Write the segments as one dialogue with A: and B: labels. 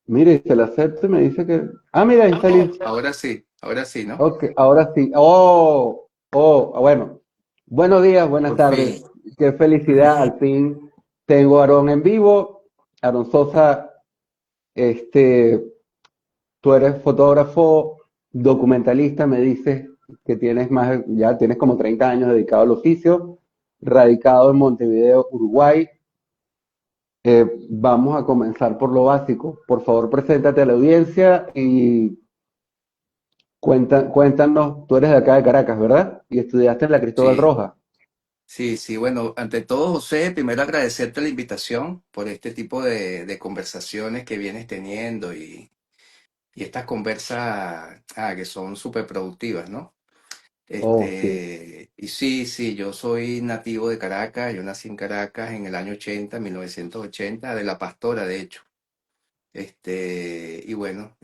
A: Mire, se la acepto y me dice que... Ah, mira, ahí está listo.
B: Ahora sí, ¿no?
A: Ok, ahora sí. Bueno. Buenos días, buenas
B: Por fin.
A: tardes. Qué felicidad, al fin tengo a Aarón en vivo. Aarón Sosa, este, tú eres fotógrafo, documentalista, me dices que tienes ya tienes como 30 años dedicado al oficio, radicado en Montevideo, Uruguay. Vamos a comenzar por lo básico. Por favor, preséntate a la audiencia y cuéntanos, tú eres de acá de Caracas, ¿verdad? Y estudiaste en la Cristóbal
B: Sí,
A: Roja.
B: sí. Bueno, ante todo, José, primero agradecerte la invitación por este tipo de conversaciones que vienes teniendo y estas conversas que son súper productivas, ¿no?
A: Oh, sí.
B: Y sí, yo soy nativo de Caracas, yo nací en Caracas en el año 80, 1980, de La Pastora, de hecho. Y bueno,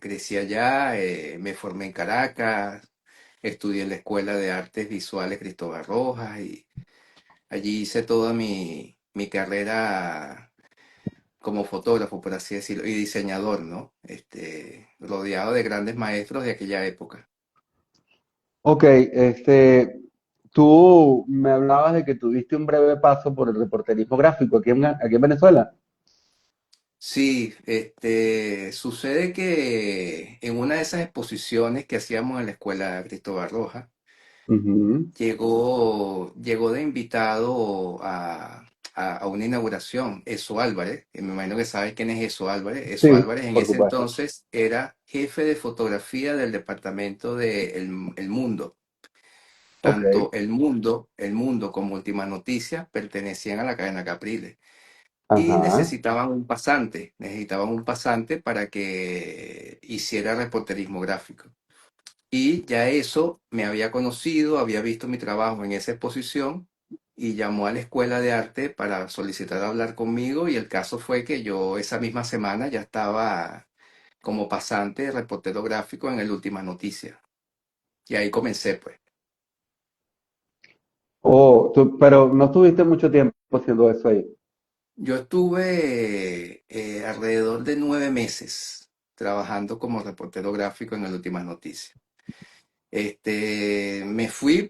B: crecí allá, me formé en Caracas, estudié en la Escuela de Artes Visuales Cristóbal Rojas y allí hice toda mi carrera como fotógrafo, por así decirlo, y diseñador, ¿no? Rodeado de grandes maestros de aquella época.
A: Ok, tú me hablabas de que tuviste un breve paso por el reporterismo gráfico aquí en Venezuela.
B: Sí, sucede que en una de esas exposiciones que hacíamos en la Escuela Cristóbal Rojas,
A: Ujú.
B: llegó de invitado a una inauguración, Eso Álvarez, que me imagino que sabes quién es Eso Álvarez. Eso
A: Sí,
B: Álvarez en
A: por
B: ese
A: supuesto.
B: entonces era jefe de fotografía del departamento de El Mundo.
A: Ok.
B: Tanto El Mundo como Últimas Noticias pertenecían a la cadena Capriles y
A: Ajá.
B: necesitaban un pasante para que hiciera reporterismo gráfico. Y ya eso me había conocido, había visto mi trabajo en esa exposición y llamó a la escuela de arte para solicitar hablar conmigo y el caso fue que yo esa misma semana ya estaba como pasante de reportero gráfico en el Últimas Noticias. Y ahí comencé pues.
A: Pero no estuviste mucho tiempo haciendo eso ahí.
B: Yo estuve alrededor de 9 meses trabajando como reportero gráfico en el Últimas Noticias. Me fui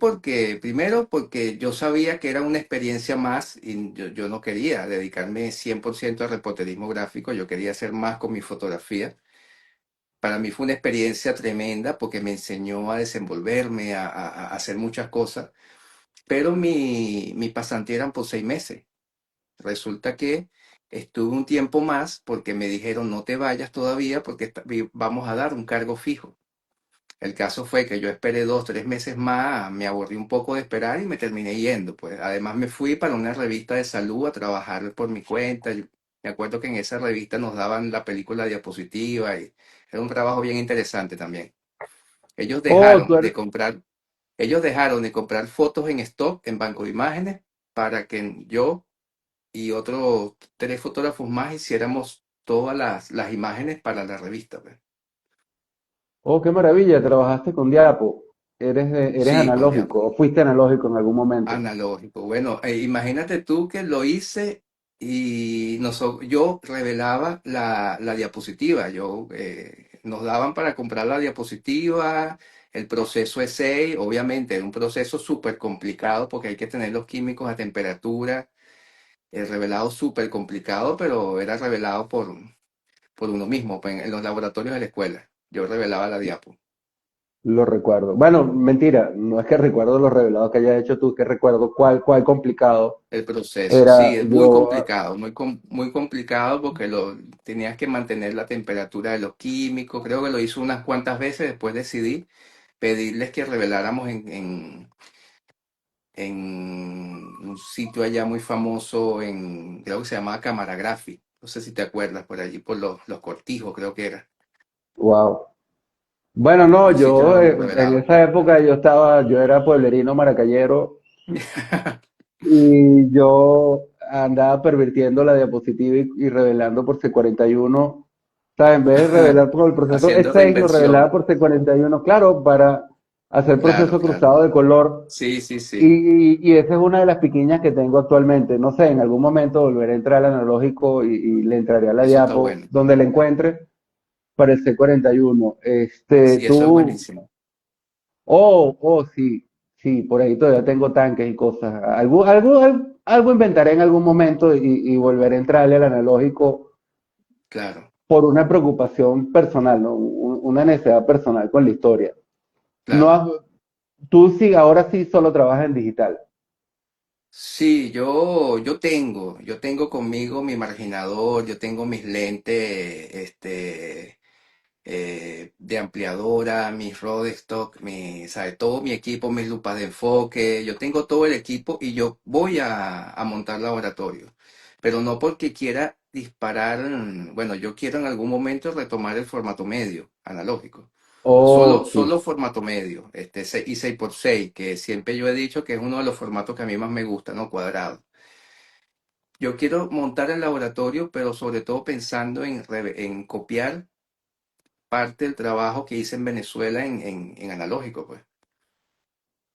B: primero porque yo sabía que era una experiencia más y yo no quería dedicarme 100% al reporterismo gráfico, yo quería hacer más con mi fotografía. Para mí fue una experiencia tremenda porque me enseñó a desenvolverme, a hacer muchas cosas, pero mi pasantía eran por 6 meses. Resulta que estuve un tiempo más porque me dijeron no te vayas todavía porque vamos a dar un cargo fijo. El caso fue que yo esperé 2, 3 meses más, me aburrí un poco de esperar y me terminé yendo. Pues además me fui para una revista de salud a trabajar por mi cuenta. Me acuerdo que en esa revista nos daban la película diapositiva y era un trabajo bien interesante también. Ellos
A: Oh, tú
B: dejaron de
A: eres,
B: comprar, ellos dejaron de comprar fotos en stock en banco de imágenes para que yo y otros 3 fotógrafos más hiciéramos todas las imágenes para la revista. Pues.
A: qué maravilla, trabajaste con Diapo. Eres
B: Sí, con
A: analógico,
B: diálogo.
A: o fuiste analógico en algún momento.
B: Analógico. Bueno, imagínate tú que lo hice y yo revelaba la diapositiva. Nos daban para comprar la diapositiva, el proceso es 6, obviamente era un proceso súper complicado porque hay que tener los químicos a temperatura, el revelado súper complicado, pero era revelado por uno mismo, pues, en los laboratorios de la escuela. Yo revelaba la diapo.
A: Lo recuerdo. Bueno, mentira, no es que recuerdo los revelados que hayas hecho tú, que recuerdo cuál complicado
B: El proceso, sí,
A: era.
B: es muy
A: Yo,
B: complicado, muy complicado porque tenías que mantener la temperatura de los químicos. Creo que lo hizo unas cuantas veces, después decidí pedirles que reveláramos en un sitio allá muy famoso, creo que se llamaba Camaragraphy. No sé si te acuerdas, por allí, por los Cortijos, creo que era.
A: wow. Bueno, no,
B: Un sitio
A: yo
B: donde
A: en
B: revelaba.
A: esa época yo era pueblerino maracayero y yo andaba pervirtiendo la diapositiva y revelando por C41. O sea, en vez de revelar por el proceso
B: Haciendo
A: E6, lo revelaba
B: reinvención.
A: por C41, claro, hacer
B: Claro,
A: proceso
B: claro.
A: cruzado de color.
B: Sí, sí, sí.
A: Y esa es una de las piquiñas que tengo actualmente. No sé, en algún momento volveré a entrar al analógico y le entraré a la
B: Eso está
A: diapo,
B: bueno.
A: donde la encuentre, para el C41.
B: Sí, eso es buenísimo.
A: Sí, sí, por ahí todavía tengo tanques y cosas. Algo inventaré en algún momento y volveré a entrarle al analógico
B: Claro,
A: por una preocupación personal, ¿no? Una necesidad personal con la historia. No
B: claro.
A: has- Tú sí, ahora sí solo trabajas en digital.
B: Sí, yo tengo conmigo mi marginador, yo tengo mis lentes, de ampliadora, mis rod stock, ¿sabe? Todo mi equipo, mis lupas de enfoque, yo tengo todo el equipo y yo voy a montar laboratorio, pero no porque quiera disparar, bueno, yo quiero en algún momento retomar el formato medio, analógico. Solo,
A: Oh, sí.
B: solo formato medio, y 6x6, que siempre yo he dicho que es uno de los formatos que a mí más me gusta, ¿no? Cuadrado. Yo quiero montar el laboratorio, pero sobre todo pensando en copiar parte del trabajo que hice en Venezuela en analógico, pues.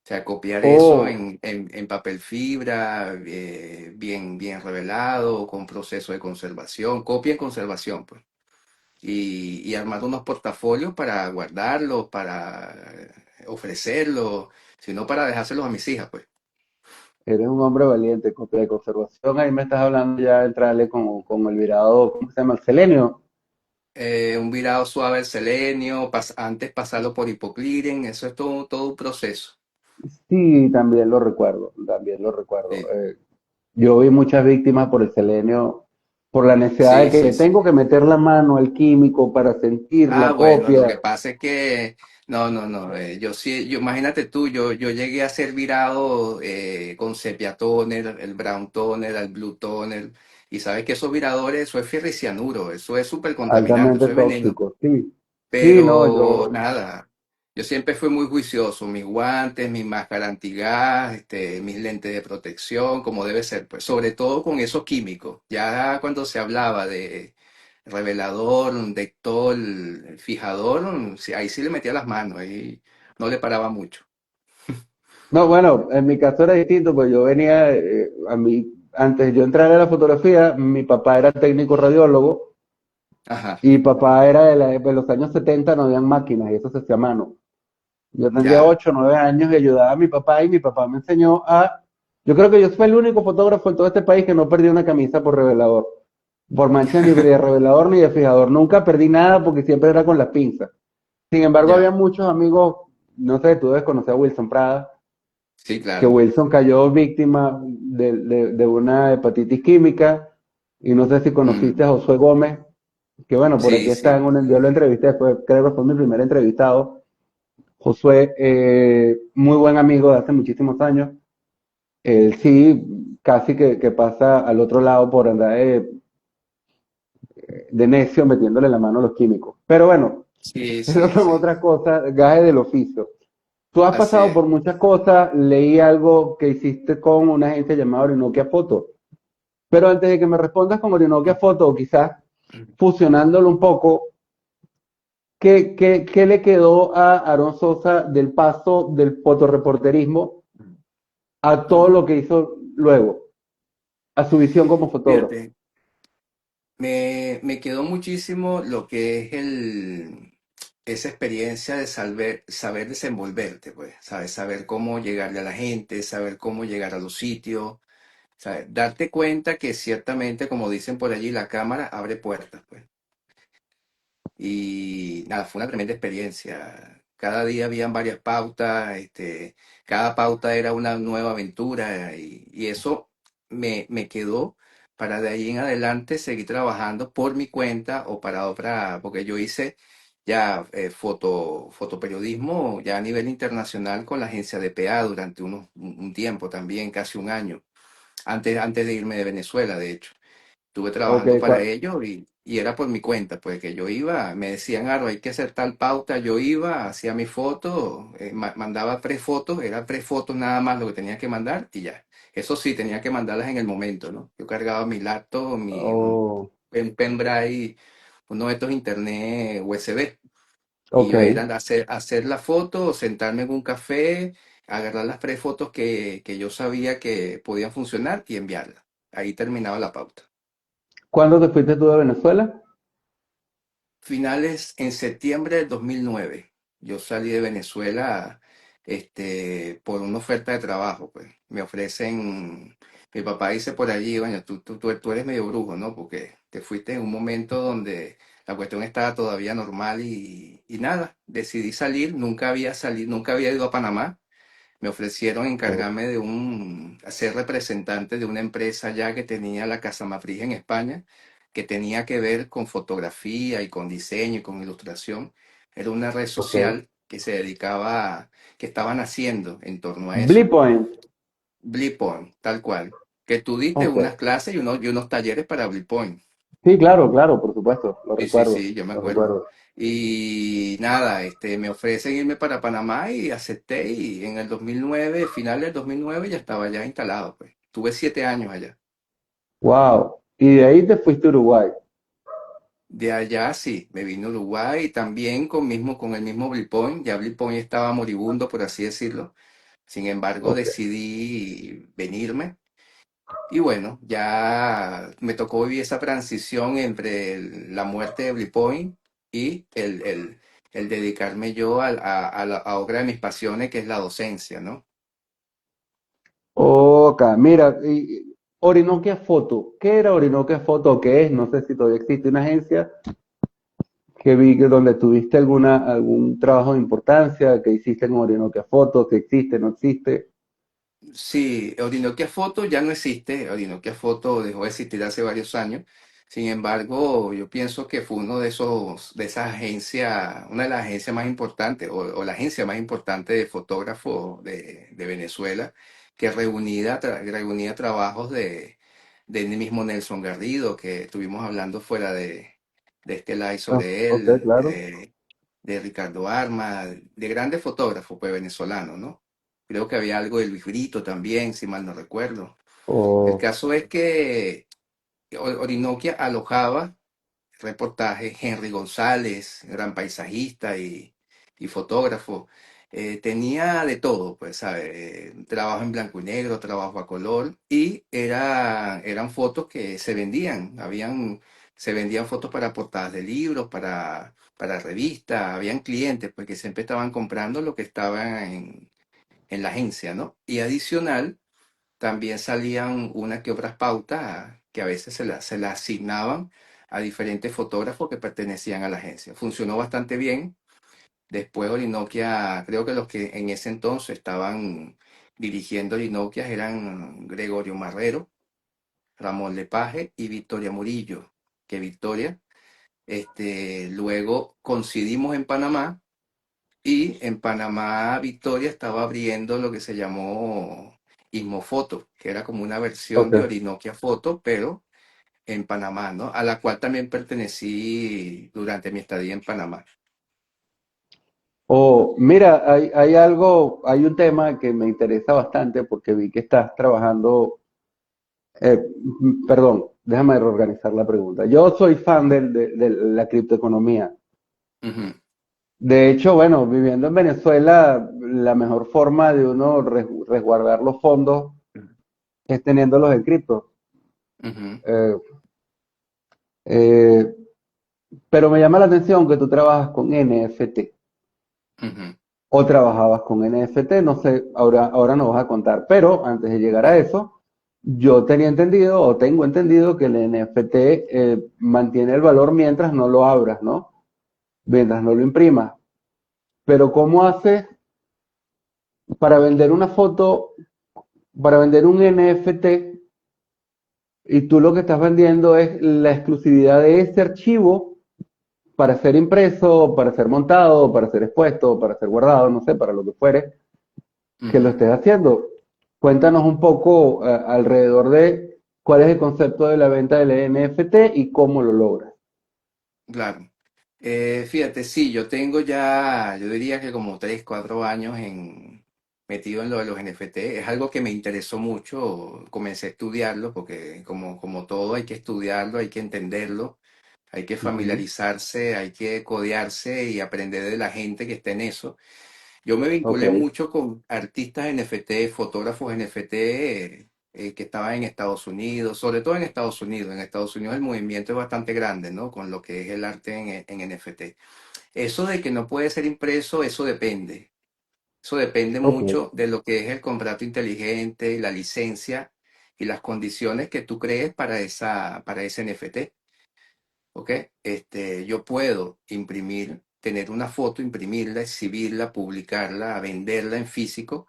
B: O sea, copiar eso
A: Oh,
B: en papel fibra, bien, bien revelado, con proceso de conservación, copia en conservación, pues. Y armar unos portafolios para guardarlos, para ofrecerlos, sino para dejárselos a mis hijas, pues.
A: eres un hombre valiente, copia de conservación. Ahí me estás hablando ya de entrarle con el virado, ¿cómo se llama? El selenio.
B: Un virado suave al selenio, antes pasarlo por hipoclinen, eso es todo un proceso.
A: Sí, también lo recuerdo, también lo recuerdo.
B: Sí,
A: Yo vi muchas víctimas por el selenio, por la necesidad de
B: sí,
A: que
B: sí, sí.
A: tengo que meter la mano al químico para sentir
B: Ah,
A: la
B: bueno, lo que
A: copia.
B: pasa es que, no, no, no, yo sí, imagínate tú, yo llegué a ser virado con sepia toner, el brown toner, el blue toner, y sabes que esos viradores, eso es fierricianuro, eso es súper contaminante,
A: Altamente
B: eso es veneno.
A: tóxico, sí. Sí, no,
B: Pero
A: yo,
B: nada, yo siempre fui muy juicioso, mis guantes, mi máscara antigas, mis lentes de protección, como debe ser, pues sobre todo con esos químicos. Ya cuando se hablaba de revelador, un Dettol, fijador, sí, ahí sí le metía las manos, ahí no le paraba mucho.
A: no, bueno, en mi caso era distinto, pues yo venía, antes de yo entrar a la fotografía, mi papá era técnico radiólogo
B: Ajá,
A: y papá era de los años 70, no habían máquinas y eso se hacía a mano. Yo tendría
B: ya,
A: 8 o 9 años y ayudaba a mi papá y mi papá me enseñó yo creo que yo fui el único fotógrafo en todo este país que no perdí una camisa por revelador, por mancha ni de revelador ni de fijador. Nunca perdí nada porque siempre era con las pinzas. Sin embargo, había
B: ya,
A: muchos amigos, no sé, tú debes conocer a Wilson Prada,
B: sí,
A: que
B: claro,
A: Wilson cayó víctima de una hepatitis química y no sé si conociste a
B: mm,
A: Josué Gómez, que bueno, por aquí
B: sí,
A: está,
B: sí,
A: yo lo entrevisté, creo que fue mi primer entrevistado. Josué, muy buen amigo de hace muchísimos años. Él sí, casi que pasa al otro lado por andar de necio metiéndole la mano a los químicos. Pero bueno,
B: sí,
A: esas
B: sí,
A: son
B: sí,
A: otras cosas, gajes del oficio. Tú has
B: así
A: pasado
B: es.
A: por muchas cosas, leí algo que hiciste con una agencia llamada Orinoquia Foto. Pero antes de que me respondas con Orinoquia Foto, o quizás fusionándolo un poco, ¿qué le quedó a Aaron Sosa del paso del fotoreporterismo a todo lo que hizo luego, a su visión como fotógrafo?
B: Fíjate, me quedó muchísimo lo que es esa experiencia de saber desenvolverte, pues, ¿sabes? Saber cómo llegarle a la gente, saber cómo llegar a los sitios, ¿sabes? Darte cuenta que ciertamente, como dicen por allí, la cámara abre puertas, pues. Y nada, fue una tremenda experiencia. Cada día habían varias pautas, cada pauta era una nueva aventura y eso me quedó para de ahí en adelante seguir trabajando por mi cuenta o para otra, porque yo hice ya fotoperiodismo ya a nivel internacional con la agencia de PA durante un tiempo también, casi un año, antes de irme de Venezuela, de hecho. Estuve
A: Ok,
B: trabajando para ello y era por mi cuenta, pues que yo iba, me decían, Aro, hay que hacer tal pauta, yo iba, hacía mi foto, mandaba 3 fotos, era 3 fotos nada más lo que tenía que mandar y ya. Eso sí, tenía que mandarlas en el momento, ¿no? Yo cargaba mi laptop,
A: oh,
B: un pendrive, uno de estos internet USB. Y
A: Ok.
B: yo ir a hacer la foto, sentarme en un café, agarrar las prefotos que yo sabía que podían funcionar y enviarlas. Ahí terminaba la pauta.
A: ¿Cuándo te fuiste tú de Venezuela?
B: Finales en septiembre del 2009. Yo salí de Venezuela, por una oferta de trabajo, pues. Me ofrecen, mi papá dice por allí, bueno, tú eres medio brujo, ¿no? Porque te fuiste en un momento donde la cuestión estaba todavía normal y nada, decidí salir, nunca había salido, nunca había ido a Panamá. Me ofrecieron
A: Ok.
B: encargarme a ser representante de una empresa ya que tenía la casa matriz en España, que tenía que ver con fotografía y con diseño y con ilustración. Era una red
A: Ok.
B: social que se dedicaba que estaban haciendo en torno a
A: Blue
B: eso.
A: Point.
B: Blippon, tal cual. Que tú diste
A: Ok.
B: unas clases y unos talleres para Blippon.
A: Sí, claro, claro, por supuesto. Lo
B: Sí, sí,
A: recuerdo.
B: sí, yo me
A: Lo
B: acuerdo.
A: recuerdo.
B: Y nada, me ofrecen irme para Panamá y acepté y en el 2009, final del 2009 ya estaba ya instalado, pues. Tuve 7 años allá.
A: Wow. Y de ahí te fuiste a Uruguay.
B: De allá sí, me vine a Uruguay y también con el mismo Blippon. Ya Blippon estaba moribundo, por así decirlo. Sin embargo,
A: Ok.
B: decidí venirme. Y bueno, ya me tocó vivir esa transición entre la muerte de Blipoint y el dedicarme yo a la obra de mis pasiones, que es la docencia, ¿no?
A: Ok. Mira, Orinoquia Foto. ¿Qué era Orinoquia Foto? ¿Qué es? No sé si todavía existe una agencia que vi que donde tuviste algún trabajo de importancia que hiciste con Orinoquia Foto, que existe, no existe.
B: Sí, Orinoquia Foto ya no existe. Orinoquia Foto dejó de existir hace varios años. Sin embargo, yo pienso que fue de esas agencias, una de las agencias más importantes, o la agencia más importante de fotógrafos de Venezuela, que reunía trabajos de mismo Nelson Garrido, que estuvimos hablando fuera de este live
A: Ah,
B: sobre
A: ok,
B: él,
A: claro.
B: de Ricardo Arma, de grandes fotógrafos, pues venezolanos, ¿no? Creo que había algo de Luis Brito también, si mal no recuerdo. El
A: O,
B: caso es que Orinoquia alojaba reportajes, Henry González, gran paisajista y fotógrafo. Tenía de todo, pues, ¿sabe? Trabajo en blanco y negro, trabajo a color, y eran fotos que se vendían. Se vendían fotos para portadas de libros, para revistas, habían clientes, pues, que siempre estaban comprando lo que estaba en la agencia, ¿no? Y adicional, también salían unas que otras pautas que a veces se las asignaban a diferentes fotógrafos que pertenecían a la agencia. Funcionó bastante bien. Después Orinoquia, creo que los que en ese entonces estaban dirigiendo Orinoquia eran Gregorio Marrero, Ramón Lepage y Victoria Murillo, que Victoria, luego coincidimos en Panamá y en Panamá Victoria estaba abriendo lo que se llamó Ismofoto, que era como una versión de
A: ok.
B: Orinoquia Foto, pero en Panamá, ¿no? A la cual también pertenecí durante mi estadía en Panamá.
A: O mira, hay un tema que me interesa bastante porque vi que estás trabajando, perdón, déjame reorganizar la pregunta. Yo soy fan de la criptoeconomía.
B: Ujú,
A: De hecho, bueno, viviendo en Venezuela, la mejor forma de uno resguardar los fondos es teniéndolos en cripto.
B: ujú,
A: Eh, eh, pero me llama la atención que tú trabajas con NFT
B: ujú,
A: o trabajabas con NFT, no sé, ahora nos vas a contar. Pero antes de llegar a
B: claro.
A: eso, yo tenía entendido o tengo entendido que el NFT mantiene el valor mientras no lo abras, ¿no? Mientras no lo imprimas. Pero ¿cómo haces para vender una foto, para vender un NFT y tú lo que estás vendiendo es la exclusividad de ese archivo para ser impreso, para ser montado, para ser expuesto, para ser guardado, no sé, para lo que fuere, que lo
B: Ujú,
A: estés haciendo? Cuéntanos un poco alrededor de cuál es el concepto de la venta del NFT y cómo lo logras.
B: claro. Fíjate, sí, yo diría que como 3, 4 años metido en lo de los NFT. Es algo que me interesó mucho. Comencé a estudiarlo porque como todo hay que estudiarlo, hay que entenderlo. Hay que
A: Ujú.
B: familiarizarse, hay que codearse y aprender de la gente que está en eso. Yo me
A: Ok.
B: vinculé mucho con artistas NFT, fotógrafos NFT que estaban en Estados Unidos, sobre todo en Estados Unidos. En Estados Unidos el movimiento es bastante grande, ¿no? Con lo que es el arte en NFT. Eso de que no puede ser impreso, eso depende. Eso depende
A: Ok.
B: mucho de lo que es el contrato inteligente, la licencia y las condiciones que tú crees para ese NFT. ¿Ok? Yo puedo imprimir, tener una foto, imprimirla, exhibirla, publicarla, venderla en físico,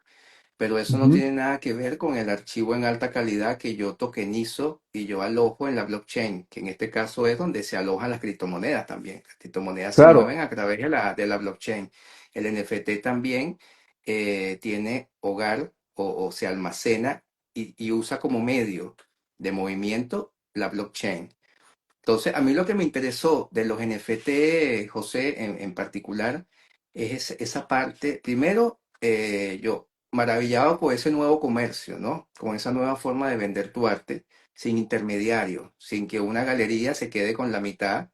B: pero eso no
A: Ujú.
B: tiene nada que ver con el archivo en alta calidad que yo tokenizo y yo alojo en la blockchain, que en este caso es donde se alojan las criptomonedas también. Las criptomonedas se mueven
A: Claro.
B: a través de la blockchain. El NFT también tiene hogar o se almacena y usa como medio de movimiento la blockchain. Entonces, a mí lo que me interesó de los NFT, José, en particular, es esa parte. Primero, yo maravillado con ese nuevo comercio, ¿no? Con esa nueva forma de vender tu arte sin intermediario, sin que una galería se quede con la mitad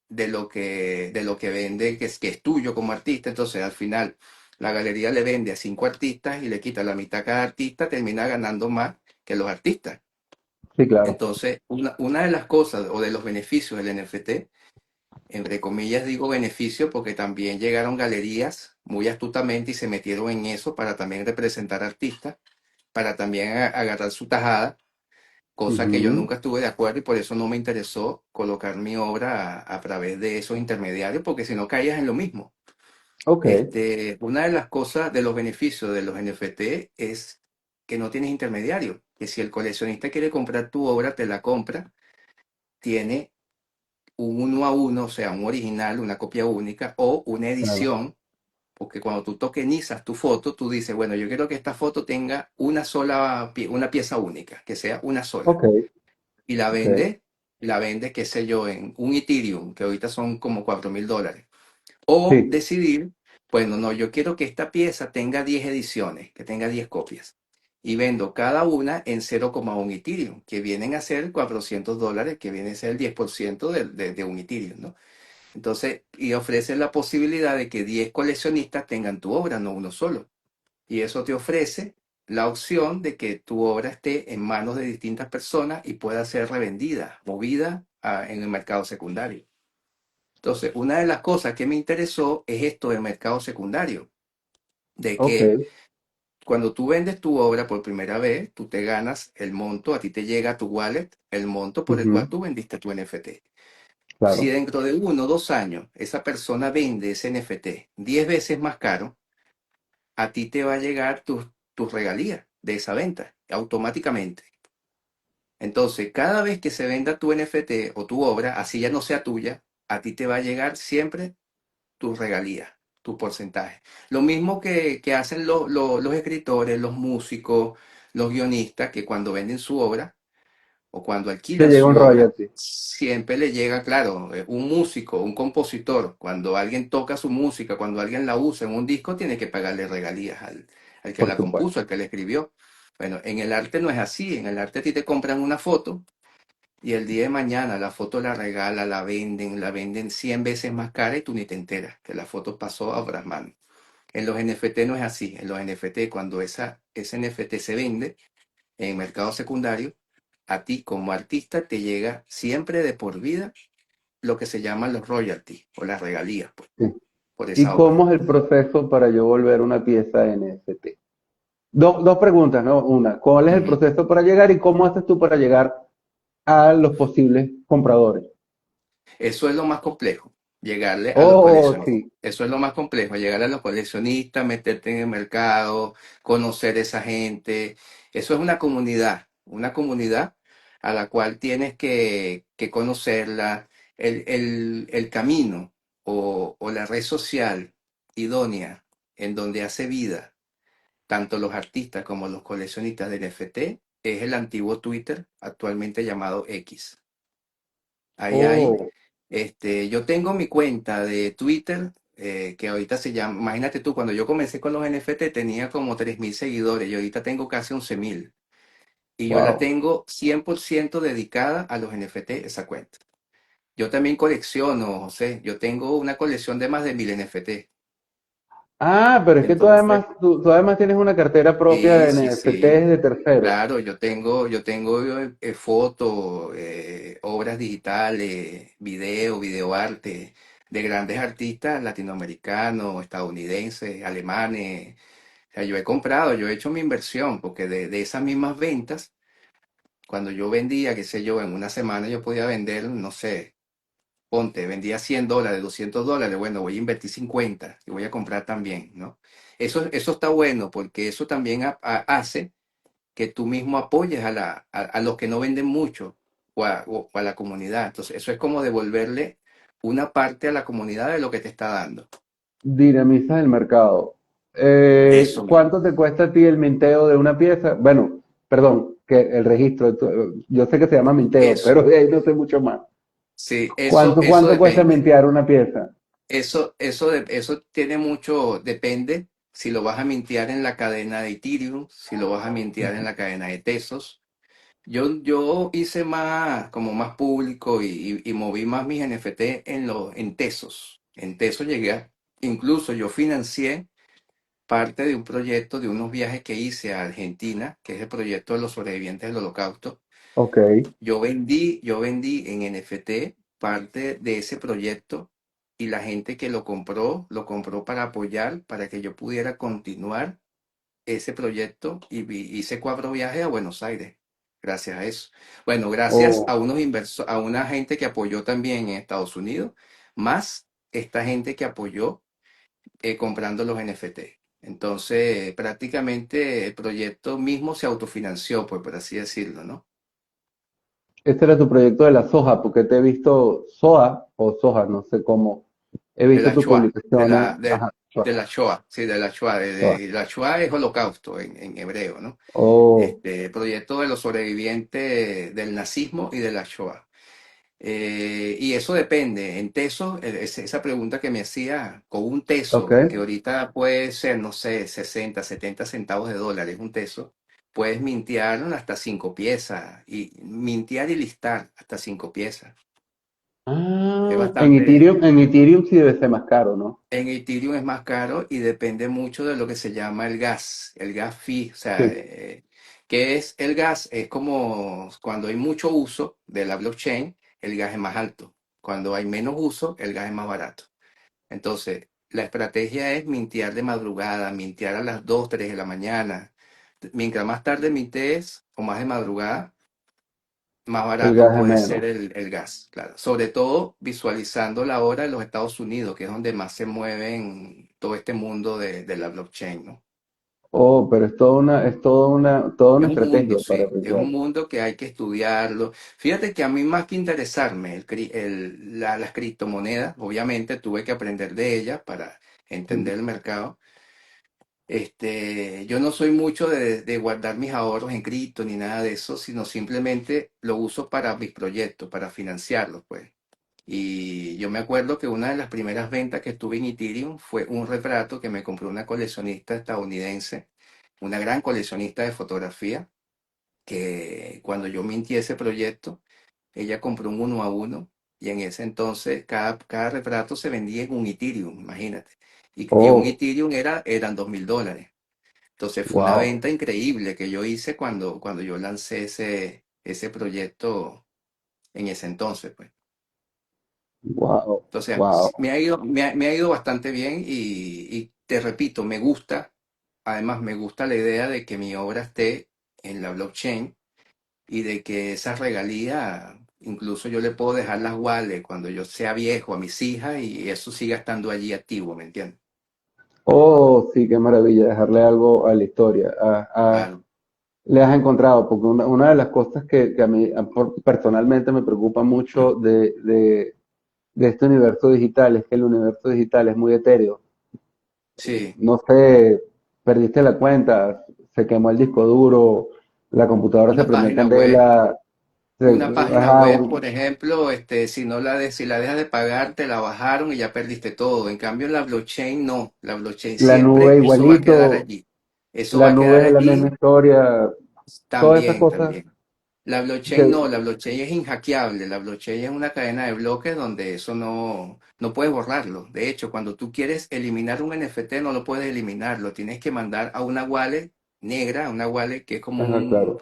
B: de lo que vende, que es tuyo como artista. Entonces, al final, la galería le vende a 5 artistas y le quita la mitad a cada artista, termina ganando más que los artistas.
A: Sí, claro.
B: Entonces, una de las cosas o de los beneficios del NFT, entre comillas digo beneficio porque también llegaron galerías muy astutamente y se metieron en eso para también representar artistas, para también agarrar su tajada, cosa que yo
A: Ujú.
B: nunca estuve de acuerdo y por eso no me interesó colocar mi obra a través de esos intermediarios, porque si no caías en lo mismo.
A: Ok.
B: Una de las cosas, de los beneficios de los NFT es que no tienes intermediario, que si el coleccionista quiere comprar tu obra, te la compra, tiene un uno a uno, o sea, un original, una copia única o una
A: Claro.
B: edición, porque cuando tú tokenizas tu foto, tú dices, bueno, yo quiero que esta foto tenga una sola, una pieza única, que sea una sola.
A: Ok.
B: Y la
A: Ok.
B: vende, la vende, qué sé yo, en un Ethereum, que ahorita son como $4.000. O
A: Sí.
B: decidir, bueno, no, yo quiero que esta pieza tenga 10 ediciones, que tenga 10 copias. Y vendo cada una en 0,1 Ethereum, que vienen a ser $400, que viene a ser el 10% de un Ethereum, ¿no? Entonces, y ofrece la posibilidad de que 10 coleccionistas tengan tu obra, no uno solo. Y eso te ofrece la opción de que tu obra esté en manos de distintas personas y pueda ser revendida, movida en el mercado secundario. Entonces, una de las cosas que me interesó es esto del mercado secundario, de
A: Ok.
B: que cuando tú vendes tu obra por primera vez, tú te ganas el monto, a ti te llega a tu wallet el monto por el cual
A: Ujú.
B: tú vendiste tu NFT. Si
A: Claro.
B: dentro de 1 o 2 años esa persona vende ese NFT 10 veces más caro, a ti te va a llegar tus regalías de esa venta automáticamente. Entonces, cada vez que se venda tu NFT o tu obra, así ya no sea tuya, a ti te va a llegar siempre tus regalías, tu porcentaje. Lo mismo que hacen los escritores, los músicos, los guionistas, que cuando venden su obra o cuando
A: Te
B: alquilan
A: llega un
B: su obra,
A: royalty,
B: siempre le llega, claro, un músico, un compositor, cuando alguien toca su música, cuando alguien la usa en un disco, tiene que pagarle regalías al que
A: por
B: la compuso,
A: supuesto.
B: al que la escribió. Bueno, en el arte no es así, en el arte a ti te compran una foto y el día de mañana la foto la regala, la venden 100 veces más cara y tú ni te enteras que la foto pasó a otras manos. En los NFT no es así. En los NFT, cuando ese NFT se vende en mercado secundario, a ti como artista te llega siempre de por vida lo que se llaman los royalties o las regalías, pues,
A: Sí.
B: por
A: ¿Y
B: esa obra.
A: cómo es el proceso para yo volver una pieza NFT? Dos preguntas, ¿no? Una, ¿cuál es el
B: Ujú.
A: proceso para llegar y cómo haces tú para llegar a los posibles compradores?
B: Eso es lo más complejo, llegarle a los
A: Oh,
B: coleccionistas.
A: sí,
B: Eso es lo más complejo, llegar a los coleccionistas, meterte en el mercado, conocer esa gente. Eso es una comunidad a la cual tienes que conocerla. El camino o la red social idónea en donde hace vida tanto los artistas como los coleccionistas de NFT es el antiguo Twitter, actualmente llamado X. Ahí hay,
A: oh,
B: yo tengo mi cuenta de Twitter, que ahorita se llama, imagínate tú, cuando yo comencé con los NFT tenía como 3.000 seguidores y ahorita tengo casi 11.000. Y yo la
A: wow,
B: tengo 100% dedicada a los NFT, esa cuenta. Yo también colecciono, José. Yo tengo una colección de más de 1000 NFT.
A: Ah, pero es que
B: Entonces,
A: tú además tienes una cartera propia
B: sí,
A: de
B: sí,
A: NFTs
B: sí.
A: de terceros.
B: Claro, yo tengo fotos, obras digitales, videoarte de grandes artistas latinoamericanos, estadounidenses, alemanes. O sea, yo he comprado, yo he hecho mi inversión, porque de esas mismas ventas, cuando yo vendía, qué sé yo, en una semana yo podía vender, no sé, ponte, vendía $100, $200, bueno, voy a invertir 50 y voy a comprar también, ¿no? Eso está bueno porque eso también hace que tú mismo apoyes a los que no venden mucho o a la comunidad. Entonces, eso es como devolverle una parte a la comunidad de lo que te está dando.
A: Dinamizas el mercado.
B: Eso mismo.
A: ¿Cuánto te cuesta a ti el minteo de una pieza? Bueno, perdón, que el registro, yo sé que se llama minteo,
B: Eso.
A: pero de ahí no sé mucho más.
B: Sí, eso
A: Cuánto cuesta
B: depende.
A: mintear una pieza?
B: Eso tiene mucho, depende si lo vas a mintear en la cadena de Ethereum, si lo vas a mintear en la cadena de Tesos. Yo hice más, como más público y moví más mis NFT en Tesos. En Tesos incluso yo financié parte de un proyecto de unos viajes que hice a Argentina, que es el proyecto de los sobrevivientes del Holocausto.
A: Ok.
B: Yo vendí en NFT parte de ese proyecto y la gente que lo compró para apoyar, para que yo pudiera continuar ese proyecto y hice 4 viajes a Buenos Aires, gracias a eso. Bueno, gracias a
A: Oh,
B: a una gente que apoyó también en Estados Unidos, más esta gente que apoyó comprando los NFT. Entonces, prácticamente el proyecto mismo se autofinanció, pues por así decirlo, ¿no?
A: este era tu proyecto de la soja, porque te he visto soja o soja, no sé cómo. He
B: De
A: visto
B: la
A: tus
B: Shoah,
A: publicaciones. Ajá,
B: de la Shoah, sí, de la Shoah,
A: soja.
B: la Shoah es holocausto en hebreo, ¿no?
A: Oh,
B: Proyecto de los sobrevivientes del nazismo y de la Shoah. Y eso depende, en tesos, esa pregunta que me hacía, con un
A: ok.
B: teso, que ahorita puede ser, no sé, 60 70 centavos de dólares, un teso, puedes mintear hasta 5 piezas, y mintear y listar hasta 5 piezas. Es
A: Ah,
B: bastante.
A: En Ethereum sí debe ser más caro, ¿no?
B: En Ethereum es más caro y depende mucho de lo que se llama el gas fee. O sea,
A: Sí.
B: ¿qué es el gas? Es como cuando hay mucho uso de la blockchain, el gas es más alto. Cuando hay menos uso, el gas es más barato. Entonces, la estrategia es mintear de madrugada, mintear a las 2 3 de la mañana. Mientras más tarde mintees o más de madrugada, más
A: El
B: barato
A: gas es
B: puede ser
A: menos.
B: el gas, claro. Sobre todo visualizando la hora de los Estados Unidos, que es donde más se mueve en todo este mundo de la blockchain, ¿no?
A: Oh, pero toda
B: Es
A: una
B: un mundo,
A: estrategia para
B: sí, es
A: pensar.
B: un mundo que hay que estudiarlo. Fíjate que a mí más que interesarme las criptomonedas, obviamente tuve que aprender de ellas para entender el mercado. Yo no soy mucho de guardar mis ahorros en cripto ni nada de eso, sino simplemente lo uso para mis proyectos, para financiarlos, pues. Y yo me acuerdo que una de las primeras ventas que tuve en Ethereum fue un retrato que me compró una coleccionista estadounidense, una gran coleccionista de fotografía, que cuando yo minté ese proyecto, ella compró un 1 a 1 y en ese entonces cada retrato se vendía en un Ethereum, imagínate. Y un
A: Oh,
B: Ethereum eran $2000. Entonces fue una
A: wow,
B: venta increíble que yo hice cuando yo lancé ese proyecto en ese entonces, pues.
A: wow,
B: Entonces,
A: wow.
B: me ha ido bastante bien y te repito, me gusta, además me gusta la idea de que mi obra esté en la blockchain y de que esas regalías, incluso yo le puedo dejar las wallets cuando yo sea viejo a mis hijas y eso siga estando allí activo, ¿me entiendes?
A: Oh, sí, qué maravilla dejarle algo a la historia.
B: Claro.
A: Le has encontrado, porque una de las cosas que a mí personalmente me preocupa mucho de este universo digital es que el universo digital es muy etéreo.
B: Sí,
A: No sé, perdiste la cuenta, se quemó el disco duro, la computadora se
B: una
A: prendió en
B: página web.
A: candela,
B: Una página
A: ajá,
B: web, por ejemplo, si la dejas de pagar, te la bajaron y ya perdiste todo. En cambio, la blockchain no. La blockchain
A: la nube
B: siempre, eso va a quedar
A: igualito,
B: allí. Eso va
A: la
B: a
A: nube
B: quedar
A: es la misma
B: allí
A: historia, todas esas
B: también,
A: cosas,
B: también. La blockchain
A: Que,
B: no, la blockchain es inhackeable. La blockchain es una cadena de bloques donde eso no puedes borrarlo. De hecho, cuando tú quieres eliminar un NFT, no lo puedes eliminar. Lo tienes que mandar a una wallet negra, a una wallet que es como
A: ajá, claro.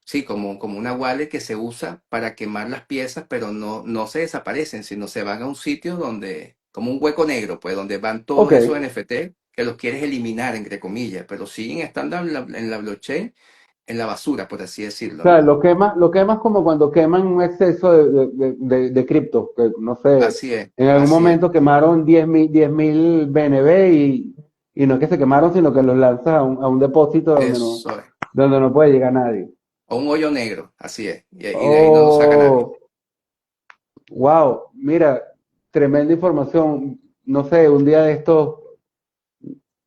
B: sí, como una wallet que se usa para quemar las piezas, pero no se desaparecen, sino se van a un sitio donde, como un hueco negro, pues, donde van
A: Ok,
B: todos esos NFT que los quieres eliminar, entre comillas, pero siguen estando en la blockchain, en la basura, por así
A: o
B: decirlo,
A: sea,
B: ¿no?
A: lo quemas como cuando queman un exceso de cripto, que no sé,
B: Así es,
A: en algún
B: así es.
A: momento quemaron 10.000 BNB y no es que se quemaron, sino que los lanzas a un depósito
B: Eso es.
A: donde no puede llegar nadie.
B: O un hoyo negro, así es. Y de ahí no lo saca nadie.
A: Oh, wow, mira, tremenda información. No sé, un día de estos,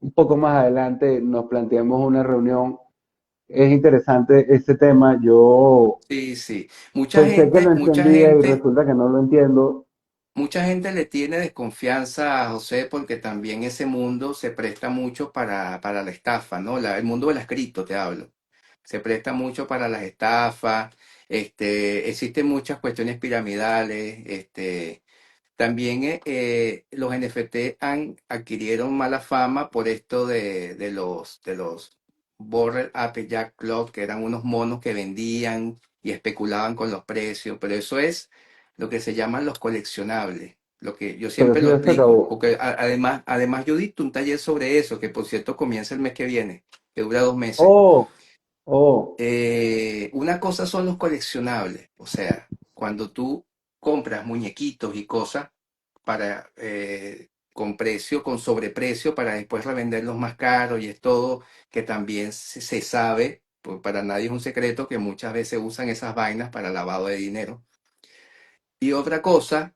A: un poco más adelante, nos planteamos una reunión. Es interesante ese tema. Yo
B: Sí, sí. Mucha
A: pensé que lo
B: gente, mucha
A: entendía y
B: gente
A: resulta que no lo entiendo.
B: Mucha gente le tiene desconfianza a José porque también ese mundo se presta mucho para la estafa, ¿no? El mundo de las cripto, te hablo. Se presta mucho para las estafas, existen muchas cuestiones piramidales, también los NFT adquirieron mala fama por esto de los Bored Ape Jack Club, que eran unos monos que vendían y especulaban con los precios, pero eso es lo que se llaman los coleccionables, lo que yo
A: Pero
B: siempre
A: eso
B: lo
A: ya se
B: explico,
A: acabó.
B: porque además yo dicto un taller sobre eso, que por cierto comienza el mes que viene, que dura 2 meses.
A: Oh, oh,
B: Una cosa son los coleccionables, o sea, cuando tú compras muñequitos y cosas con precio, con sobreprecio, para después revenderlos más caros, y es todo que también se sabe, pues para nadie es un secreto que muchas veces usan esas vainas para lavado de dinero. Y otra cosa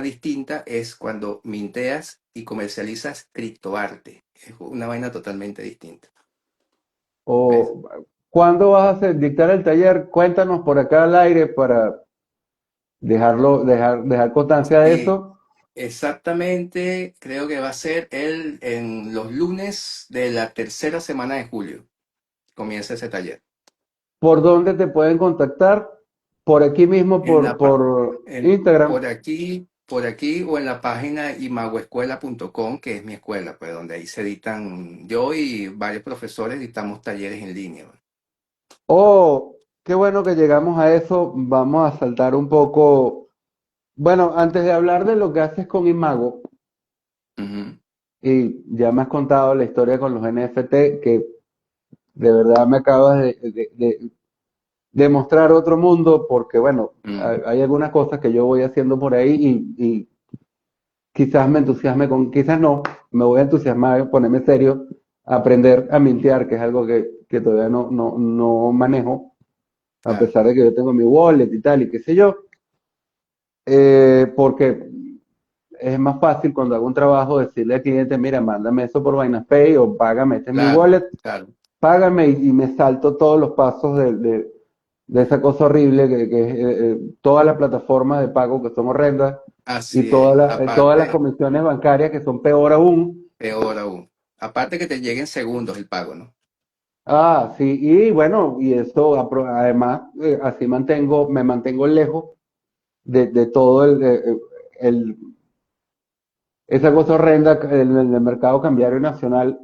B: distinta es cuando minteas y comercializas criptoarte. Es una vaina totalmente distinta. ¿Ves?
A: oh. ¿Cuándo vas a dictar el taller? Cuéntanos por acá al aire para dejar constancia de
B: Sí,
A: eso.
B: exactamente, creo que va a ser en los lunes de la tercera semana de julio. Comienza ese taller.
A: ¿Por dónde te pueden contactar? Por aquí mismo,
B: En la, pa-
A: por Instagram.
B: por aquí o en la página imagoescuela.com, que es mi escuela, pues donde ahí se editan, yo y varios profesores dictamos talleres en línea.
A: Oh, qué bueno que llegamos a eso. Vamos a saltar un poco. Bueno, antes de hablar de lo que haces con Imago,
B: Ujú,
A: y ya me has contado la historia con los NFT, que de verdad me acabas de mostrar otro mundo, porque bueno,
B: mm,
A: hay algunas cosas que yo voy haciendo por ahí y quizás me entusiasme quizás no, me voy a entusiasmar, ponerme serio, aprender a mintear, que es algo que todavía no manejo, a
B: claro,
A: pesar de que yo tengo mi wallet y tal, y qué sé yo, porque es más fácil cuando hago un trabajo decirle al cliente, mira, mándame eso por Pay o págame, este es mi
B: claro,
A: wallet,
B: claro.
A: págame y me salto todos los pasos de esa cosa horrible que es todas las plataformas de pago que son horrendas y
B: Así es.
A: todas las
B: Aparte,
A: comisiones bancarias que son peor aún.
B: peor aún. Aparte que te lleguen segundos el pago, ¿no?
A: Ah, sí, y bueno, y eso además así me mantengo lejos de todo el- esa cosa horrenda en el mercado cambiario nacional,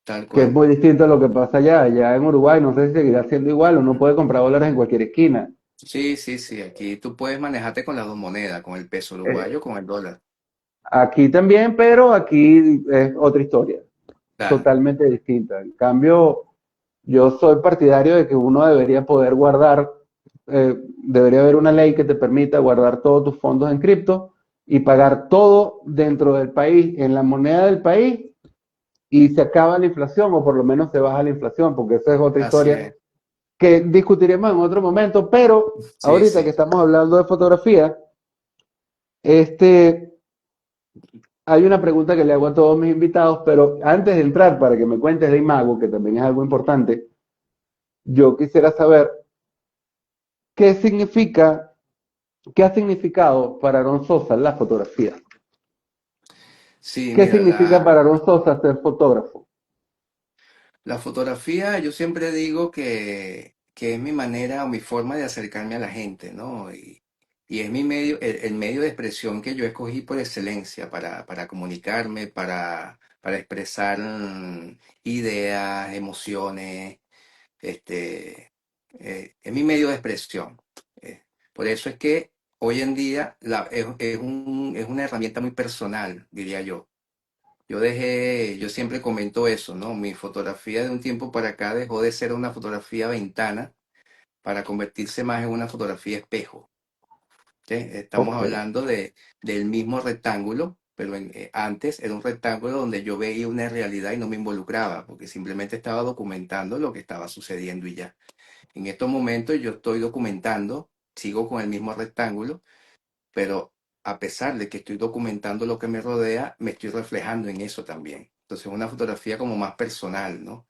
B: Tal
A: que es
B: cual.
A: muy distinto a lo que pasa allá en Uruguay, no sé si seguirá siendo igual, uno puede comprar dólares en cualquier esquina.
B: Sí, sí, sí. Aquí tú puedes manejarte con las dos monedas, con el peso
A: Eh,
B: uruguayo, con el dólar.
A: Aquí también, pero aquí es otra historia,
B: Claro,
A: totalmente distinta. En cambio, yo soy partidario de que uno debería poder guardar, debería haber una ley que te permita guardar todos tus fondos en cripto y pagar todo dentro del país, en la moneda del país, y se acaba la inflación, o por lo menos se baja la inflación, porque esa es otra
B: así
A: historia
B: es.
A: que discutiremos en otro momento, pero
B: Sí,
A: ahorita que
B: sí.
A: estamos hablando de fotografía, este, hay una pregunta que le hago a todos mis invitados, pero antes de entrar, para que me cuentes de Imago, que también es algo importante, yo quisiera saber qué significa, qué ha significado para Aaron Sosa la fotografía.
B: Sí,
A: ¿Qué
B: mira,
A: significa para Aaron Sosa ser fotógrafo?
B: la fotografía, yo siempre digo que es mi manera o mi forma de acercarme a la gente, ¿no? Y es mi medio, el medio de expresión que yo escogí por excelencia para comunicarme, para expresar ideas, emociones, este, es mi medio de expresión. Eh, por eso es que hoy en día es una herramienta muy personal, diría yo. Yo siempre comento eso, ¿no? Mi fotografía de un tiempo para acá dejó de ser una fotografía ventana para convertirse más en una fotografía espejo. ¿Sí? Estamos
A: Ok.
B: hablando del mismo rectángulo, pero antes era un rectángulo donde yo veía una realidad y no me involucraba, porque simplemente estaba documentando lo que estaba sucediendo y ya. En estos momentos yo estoy documentando, sigo con el mismo rectángulo, pero a pesar de que estoy documentando lo que me rodea, me estoy reflejando en eso también. Entonces, una fotografía como más personal, ¿no?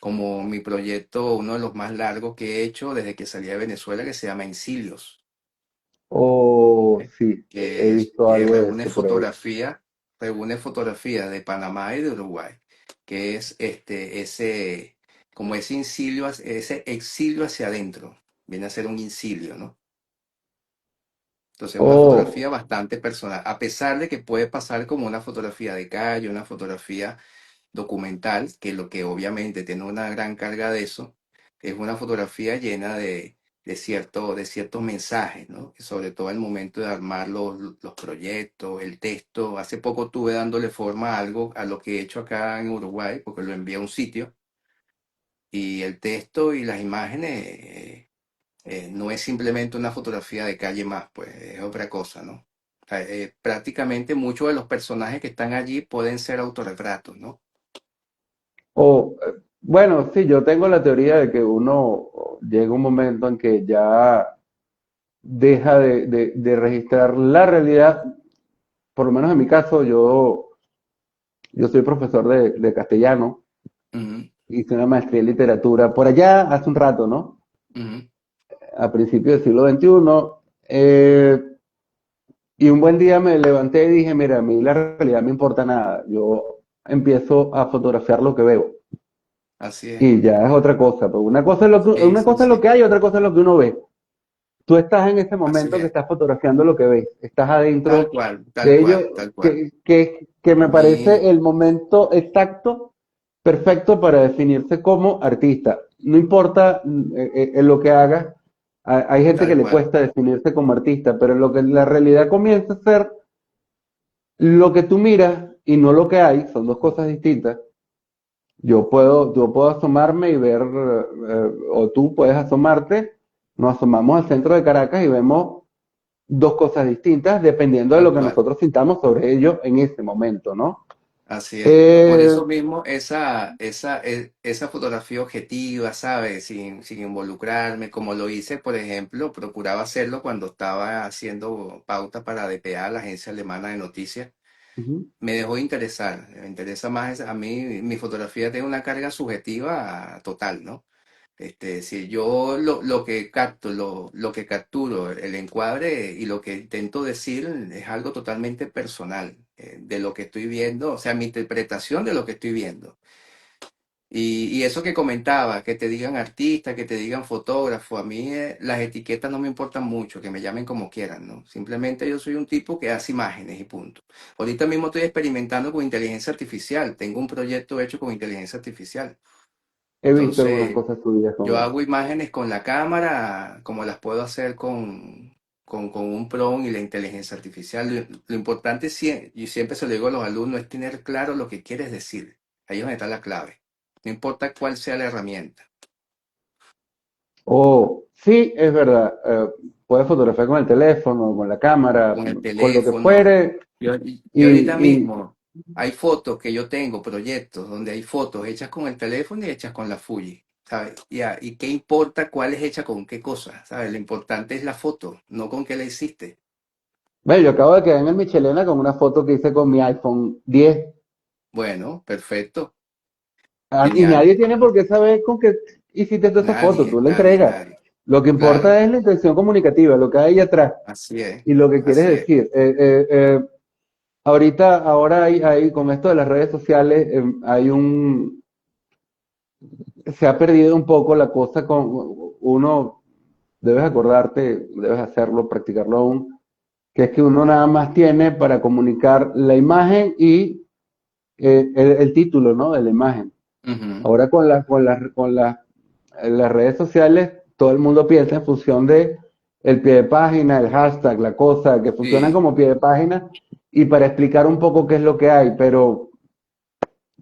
B: Como mi proyecto, uno de los más largos que he hecho desde que salí de Venezuela, que se llama Encilios,
A: Oh,
B: ¿eh?
A: sí, he
B: que,
A: visto
B: que
A: algo de eso por ahí.
B: reúne fotografías de Panamá y de Uruguay, que es como ese incilio, ese exilio hacia adentro, viene a ser un incilio, ¿no? Entonces, una fotografía
A: Oh,
B: bastante personal, a pesar de que puede pasar como una fotografía de calle, una fotografía documental, que lo que obviamente tiene una gran carga de eso, es una fotografía llena de ciertos mensajes, ¿no? Y sobre todo al momento de armar los proyectos, el texto. Hace poco estuve dándole forma a algo, a lo que he hecho acá en Uruguay, porque lo envié a un sitio, y el texto y las imágenes no es simplemente una fotografía de calle más, pues es otra cosa, ¿no? O sea, prácticamente muchos de los personajes que están allí pueden ser autorretratos, ¿no?
A: bueno, sí, yo tengo la teoría de que uno llega un momento en que ya deja de registrar la realidad. Por lo menos en mi caso, yo soy profesor de castellano,
B: Ujú,
A: hice una maestría en literatura por allá hace un rato, ¿no?
B: ujú.
A: A principios del siglo XXI. Y un buen día me levanté y dije, mira, a mí la realidad me importa nada. Yo empiezo a fotografiar lo que veo.
B: Así es.
A: Y ya es otra cosa. Pero
B: Sí,
A: una
B: sí,
A: cosa es lo
B: sí.
A: que hay, otra cosa es lo que uno ve. Tú estás en ese
B: Así
A: momento que
B: es.
A: estás fotografiando lo que ves. Estás
B: Tal
A: adentro
B: cual, tal
A: de ello,
B: cual, tal cual.
A: que me
B: Mi,
A: parece el momento exacto, perfecto para definirse como artista. No importa en lo que hagas. Hay gente que
B: tal
A: le
B: cual.
A: cuesta definirse como artista, pero lo que la realidad comienza a ser lo que tú miras y no lo que hay, son dos cosas distintas. Yo puedo asomarme y ver, o tú puedes asomarte, nos asomamos al centro de Caracas y vemos dos cosas distintas dependiendo de lo
B: Tal
A: que
B: cual.
A: nosotros sintamos sobre ello en ese momento, ¿no?
B: Así es. Por
A: Eh,
B: eso mismo, esa fotografía objetiva, ¿sabes? Sin involucrarme, como lo hice, por ejemplo, procuraba hacerlo cuando estaba haciendo pauta para DPA, la agencia alemana de noticias.
A: Ujú.
B: Me dejó de interesar. Me interesa más, a mí, mi fotografía tiene una carga subjetiva total, ¿no? Si yo lo que capto, lo que capturo, el encuadre y lo que intento decir es algo totalmente personal, de lo que estoy viendo, o sea, mi interpretación de lo que estoy viendo. Y eso que comentaba, que te digan artista, que te digan fotógrafo, a mí las etiquetas no me importan mucho, que me llamen como quieran, ¿no? Simplemente yo soy un tipo que hace imágenes y punto. Ahorita mismo estoy experimentando con inteligencia artificial, tengo un proyecto hecho con inteligencia artificial.
A: He visto algunas
B: Entonces,
A: cosas tuyas
B: yo
A: con eso.
B: hago imágenes con la cámara, como las puedo hacer con un prompt y la inteligencia artificial. Lo importante, y siempre se lo digo a los alumnos, es tener claro lo que quieres decir. Ahí es donde está la clave. No importa cuál sea la herramienta,
A: Oh, sí, es verdad. Puedes fotografiar con el teléfono, con la cámara,
B: con el
A: con lo que
B: teléfono.
A: fuere.
B: Y ahorita
A: Y
B: mismo hay fotos que yo tengo, proyectos, donde hay fotos hechas con el teléfono y hechas con la Fuji. ¿Sabes? Y qué importa cuál es hecha con qué cosa, ¿sabes? Lo importante es la foto, no con qué la hiciste.
A: bueno, yo acabo de quedar en el Michelena con una foto que hice con mi iPhone 10.
B: Bueno, perfecto,
A: Y
B: genial.
A: nadie tiene por qué saber con qué hiciste toda esa foto,
B: Nadie,
A: tú la
B: nadie,
A: entregas.
B: nadie.
A: Lo que
B: Claro,
A: importa es la intención comunicativa, lo que hay ahí atrás
B: así es,
A: y lo que quieres
B: así es.
A: decir. Ahora con esto de las redes sociales, se ha perdido un poco la cosa uno, debes acordarte, debes hacerlo, practicarlo aún, que es que uno nada más tiene para comunicar la imagen y el título, ¿no? De la imagen.
B: Ujú.
A: Ahora las redes sociales, todo el mundo piensa en función de el pie de página, el hashtag, la cosa, que funcionan
B: Sí,
A: como pie de página y para explicar un poco qué es lo que hay, pero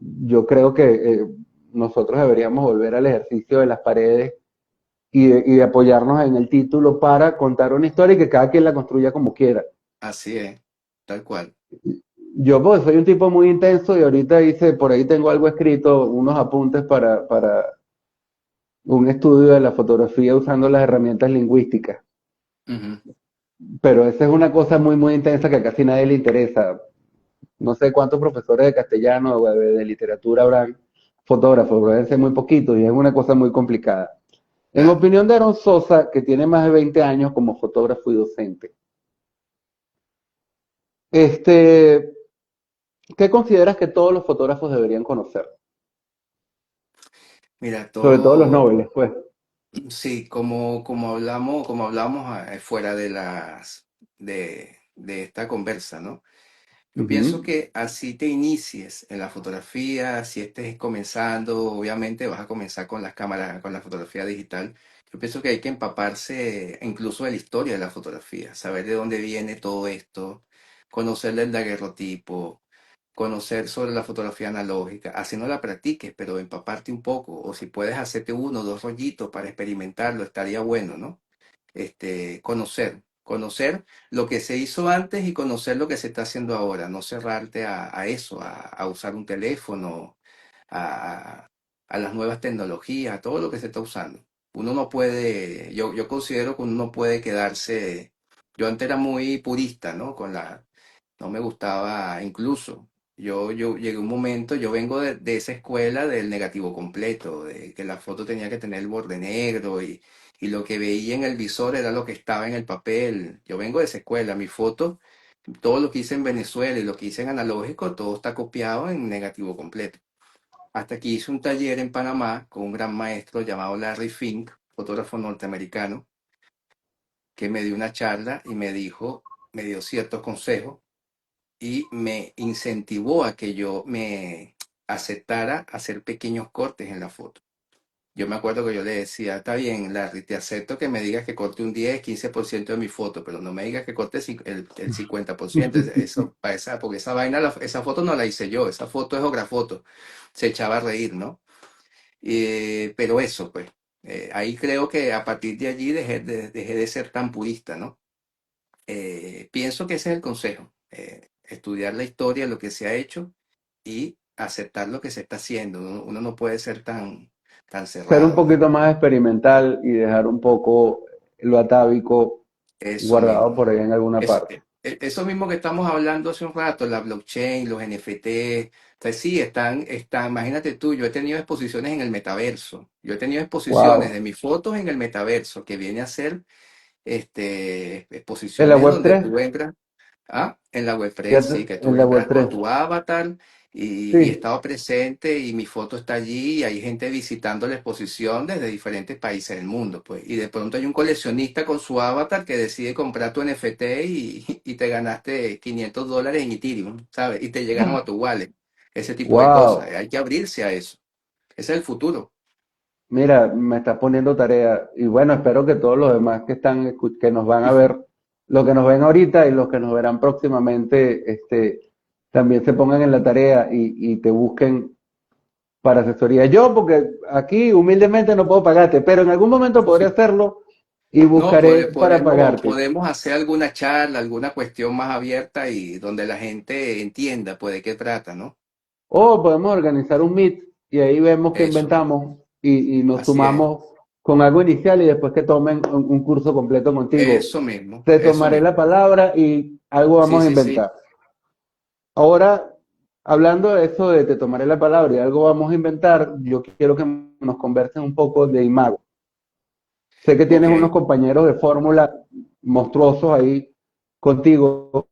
A: yo creo que nosotros deberíamos volver al ejercicio de las paredes y de apoyarnos en el título para contar una historia y que cada quien la construya como quiera.
B: así es, tal cual.
A: Yo pues soy un tipo muy intenso y ahorita hice, por ahí tengo algo escrito, unos apuntes para un estudio de la fotografía usando las herramientas lingüísticas.
B: Ujú.
A: Pero esa es una cosa muy, muy intensa que a casi nadie le interesa. No sé cuántos profesores de castellano o de literatura habrán fotógrafos, pero deben ser muy poquitos y es una cosa muy complicada. En
B: Claro.
A: opinión de Aaron Sosa, que tiene más de 20 años como fotógrafo y docente, este, ¿qué consideras que todos los fotógrafos deberían conocer?
B: Mira,
A: Sobre todo los
B: todo,
A: nobles, pues.
B: sí, como hablamos fuera de esta conversa, ¿no? Yo pienso
A: Ujú.
B: que así te inicies en la fotografía, si estés comenzando, obviamente vas a comenzar con las cámaras, con la fotografía digital. Yo pienso que hay que empaparse incluso de la historia de la fotografía, saber de dónde viene todo esto, conocer el daguerrotipo, conocer sobre la fotografía analógica, así no la practiques, pero empaparte un poco, o si puedes hacerte uno o dos rollitos para experimentarlo, estaría bueno, ¿no? Conocer lo que se hizo antes y conocer lo que se está haciendo ahora, no cerrarte a eso, a usar un teléfono, a, a las nuevas tecnologías, a todo lo que se está usando. Uno no puede, yo considero que uno no puede quedarse, yo antes era muy purista, ¿no? No me gustaba incluso. Yo llegué a un momento, yo vengo de esa escuela del negativo completo, de que la foto tenía que tener el borde negro y lo que veía en el visor era lo que estaba en el papel. Yo vengo de esa escuela, mi foto, todo lo que hice en Venezuela y lo que hice en analógico, todo está copiado en negativo completo. Hasta que hice un taller en Panamá con un gran maestro llamado Larry Fink, fotógrafo norteamericano, que me dio una charla y me dio ciertos consejos y me incentivó a que yo me aceptara hacer pequeños cortes en la foto. Yo me acuerdo que yo le decía, está bien, Larry, te acepto que me digas que corte un 10, 15% de mi foto, pero no me digas que corte el 50%. Eso, porque esa vaina, esa foto no la hice yo, esa foto es Ografoto. Se echaba a reír, ¿no? Pero eso, pues, ahí creo que a partir de allí dejé de ser tan purista, ¿no? Pienso que ese es el consejo, estudiar la historia, lo que se ha hecho y aceptar lo que se está haciendo. Uno no puede ser tan
A: Ser un
B: cerrado, ¿no?
A: poquito más experimental y dejar un poco lo atávico
B: Eso
A: guardado
B: mismo.
A: por ahí en alguna parte.
B: Eso mismo que estamos hablando hace un rato, la blockchain, los NFT, pues sí, imagínate tú, yo he tenido exposiciones en el metaverso, yo he tenido exposiciones
A: Wow.
B: de mis fotos en el metaverso, que viene a ser
A: En la
B: exposiciones
A: web
B: donde
A: 3,
B: tú entras. Ah, en la web 3
A: fíjate,
B: sí, que tú
A: en la web
B: entras con
A: 3.
B: tu avatar y
A: Sí,
B: estaba presente y mi foto está allí y hay gente visitando la exposición desde diferentes países del mundo, pues. Y de pronto hay un coleccionista con su avatar que decide comprar tu NFT y te ganaste $500 en Ethereum, ¿sabes? Y te llegaron a tu wallet. Ese tipo de cosas.
A: wow.
B: Hay que abrirse a eso. Ese es el futuro.
A: Mira, me estás poniendo tarea. Y bueno, espero que todos los demás que que nos van a ver, los que nos ven ahorita y los que nos verán próximamente, también se pongan en la tarea y te busquen para asesoría. Yo, porque aquí humildemente no puedo pagarte, pero en algún momento podré hacerlo y
B: No,
A: buscaré para pagarte.
B: podemos hacer alguna charla, alguna cuestión más abierta y donde la gente entienda, pues, de qué trata, ¿no?
A: O podemos organizar un meet y ahí vemos qué
B: Eso,
A: inventamos y nos
B: así es.
A: sumamos con algo inicial y después que tomen un curso completo contigo. Te
B: Eso
A: tomaré la
B: mismo.
A: palabra y algo
B: Sí,
A: vamos a
B: sí, sí.
A: inventar. Ahora, hablando de eso de te tomaré la palabra y algo vamos a inventar, yo quiero que nos conversen un poco de Imago. Sé que tienes unos
B: Ok.
A: compañeros de fórmula monstruosos ahí contigo.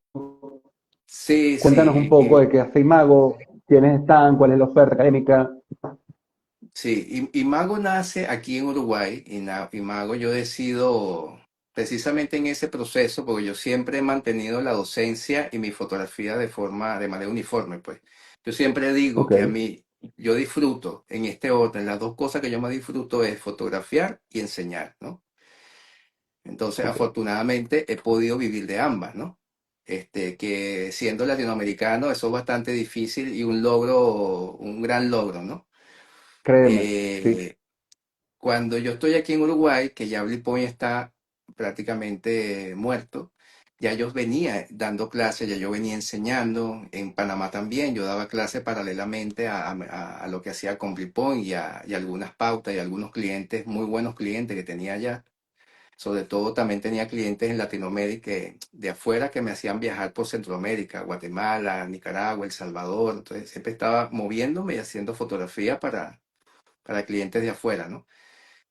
B: Sí,
A: Cuéntanos un
B: sí.
A: poco de qué hace Imago, quiénes están, cuál es la oferta académica.
B: Sí, Imago nace aquí en Uruguay y Imago yo decido precisamente en ese proceso porque yo siempre he mantenido la docencia y mi fotografía de manera uniforme, pues. Yo siempre digo
A: Ok,
B: que a mí, yo disfruto en este orden, las dos cosas que yo más disfruto es fotografiar y enseñar, ¿no? Entonces,
A: ok.
B: afortunadamente he podido vivir de ambas, ¿no? Que siendo latinoamericano eso es bastante difícil y un logro, un gran logro, ¿no?
A: Créeme, sí.
B: Eh, Cuando yo estoy aquí en Uruguay, que ya Blue Point está prácticamente muerto, ya yo venía dando clases, ya yo venía enseñando, en Panamá también, yo daba clases paralelamente a lo que hacía con Blue Point y algunas pautas y algunos clientes, muy buenos clientes que tenía allá. Sobre todo también tenía clientes en Latinoamérica, de afuera, que me hacían viajar por Centroamérica, Guatemala, Nicaragua, El Salvador. Entonces siempre estaba moviéndome y haciendo fotografía para clientes de afuera, ¿no?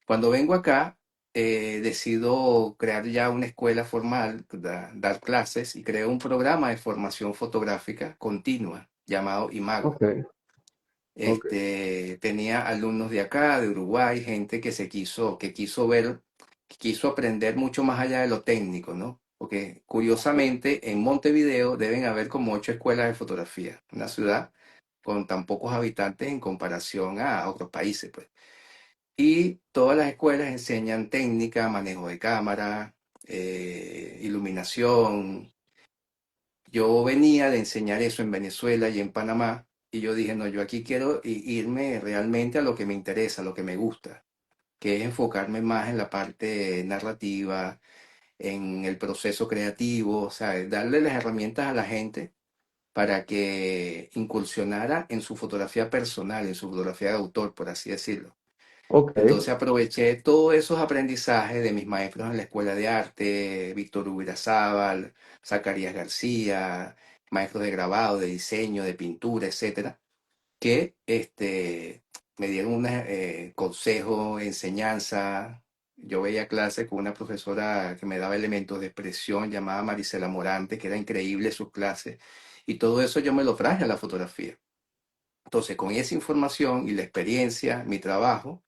B: Cuando vengo acá, decido crear ya una escuela formal, dar clases y creo un programa de formación fotográfica continua llamado Imago.
A: Ok, ok,
B: Tenía alumnos de acá, de Uruguay, gente que quiso ver, que quiso aprender mucho más allá de lo técnico, ¿no? Porque curiosamente en Montevideo deben haber como 8 escuelas de fotografía, una ciudad con tan pocos habitantes en comparación a otros países, pues. Y todas las escuelas enseñan técnica, manejo de cámara, iluminación. Yo venía de enseñar eso en Venezuela y en Panamá y yo dije, no, yo aquí quiero irme realmente a lo que me interesa, a lo que me gusta, que es enfocarme más en la parte narrativa, en el proceso creativo, o sea, darle las herramientas a la gente para que incursionara en su fotografía personal, en su fotografía de autor, por así decirlo.
A: ok,
B: Entonces aproveché todos esos aprendizajes de mis maestros en la escuela de arte, Víctor Ubirazábal, Zacarías García, maestros de grabado, de diseño, de pintura, etcétera, que me dieron un consejo, enseñanza. Yo veía clases con una profesora que me daba elementos de expresión llamada Marisela Morante, que era increíble sus clases, y todo eso yo me lo traje a la fotografía. Entonces, con esa información y la experiencia, mi trabajo,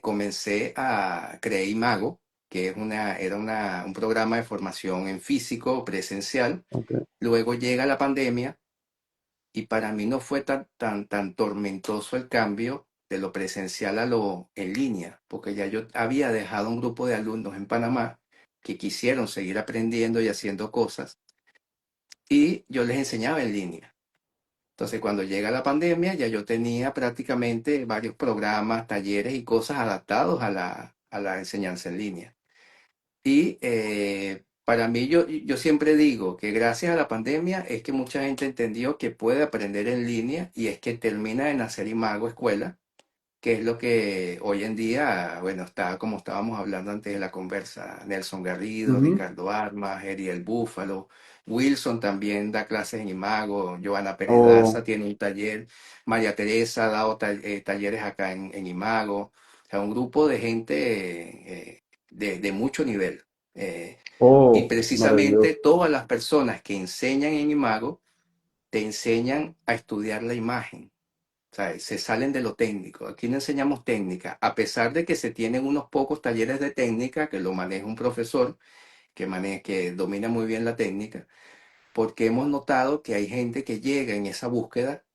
B: comencé a crear Imago, que era un programa de formación en físico, presencial.
A: ok,
B: Luego llega la pandemia y para mí no fue tan tormentoso el cambio de lo presencial a lo en línea, porque ya yo había dejado un grupo de alumnos en Panamá que quisieron seguir aprendiendo y haciendo cosas y yo les enseñaba en línea. Entonces, cuando llega la pandemia, ya yo tenía prácticamente varios programas, talleres y cosas adaptados a la enseñanza en línea. Y para mí, yo siempre digo que gracias a la pandemia es que mucha gente entendió que puede aprender en línea y es que termina de nacer Imago Escuela, que es lo que hoy en día, bueno, está como estábamos hablando antes de la conversa, Nelson Garrido,
A: ujú.
B: Ricardo Armas, Eriel Búfalo, Wilson también da clases en Imago, Joana Pérez Daza
A: Oh,
B: tiene un taller, María Teresa ha dado talleres acá en Imago, o sea, un grupo de gente de mucho nivel. Eh, y
A: oh,
B: precisamente
A: maravilloso.
B: todas las personas que enseñan en Imago te enseñan a estudiar la imagen. O sea, se salen de lo técnico. Aquí no enseñamos técnica, a pesar de que se tienen unos pocos talleres de técnica que lo maneja un profesor que domina muy bien la técnica, porque hemos notado que hay gente que llega en esa búsqueda